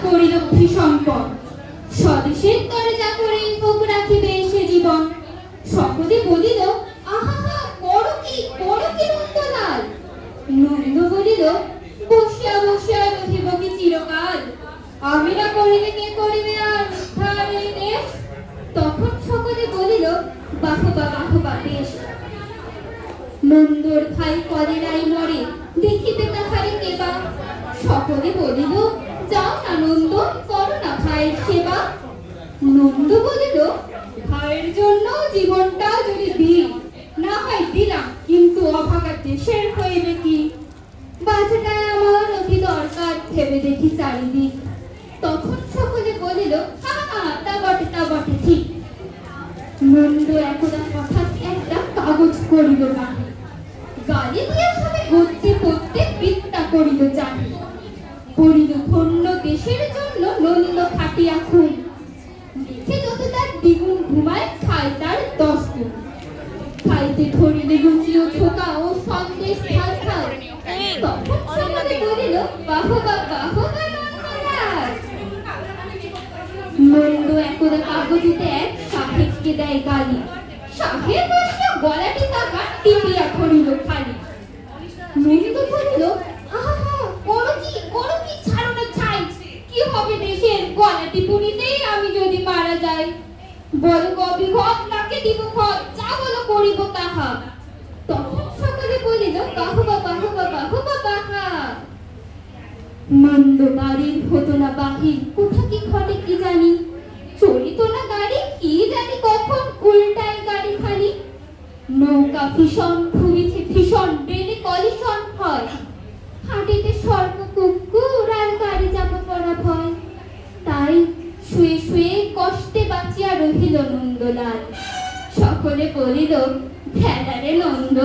করিল ভীষণপর। স্বদেশের তরে যা করে ভোগ রাখিবে সে জীবন। সকলে বলিল, আহা করো কি নন্দলাল। নন্দ বলিল, বসিয়া বসিয়া রহিব কি চিরকাল। আমি না করিলে কে করিবে আর উদ্ধার এই দেশ। তখন সকলে বলিল, বাহবা বাহবা বেশ। নন্দর ভাই কলেরায় মরে, দেখিতে তাহারে কেবা। সকলে বলিল, যাও না নন্দ, করো না ভাইয়ের সেবা। নন্দ বলিল, ভাইয়ের জন্য জীবনটা যদি দিই, না হয় দিলাম, কিন্তু অভাগা দেশের হইবে কি। বাছাটায় আমার অতি দরকার, ভেবে দেখি চারিদিক। তখন সকলে বলিল, তা বটে ঠিক। নন্দ একদা হঠাৎ একটা কাগজ করিল বাহির। গালি দিয়া সবে গদ্যে পদ্যে বিদ্যা করিল জানি। করিল ধন্য দেশের জন্য নন্দ খাটিয়া খুন। লিখে যত তার দ্বিগুণ ঘুমায়, খায় তার 10 গুণ। খাইতে ধরিলে লুচি ও ছোকা ও সন্দেশ ঝাল ঝাল। তখন সকলে বলিল, বাহবা বাহবা নন্দলাল। নন্দ একদা কাগজেতে এক সাহেবকে দেয় গালি। সাহেব বসিয়া গলাটি তাহার টিপিয়া ধরিল খালি। নন্দ বলিল, আহা করো কি ছাড়ো না ছাই। কি হবে দেশের, গলা টিপুনিতেই আমি যদি মারা যাই। বল কবি ঘট, নাকে দিব খত, যা বলো করিব তাহা। তখন সকলে বলিল, বাহবা বাহবা বাহবা বাহা। নন্দ বাড়ির হতো না বাহির, কোথা কি ঘটে কি জানি। চলিত না গাড়ি, কি জানি কখন উল্টায় গাড়ি খালি। নৌকা ভীষণ খুবিছে ভীষণ, বেলে কলিশন হয়। হাঁটিতে সর্প কুকুর আর গাড়ি চাপা পড়া ভয়। তাই শুয়ে শুয়ে কষ্টে বাঁচিয়া রহিল নন্দলাল। সকলে বলিল, ভেড়ারে নন্দ,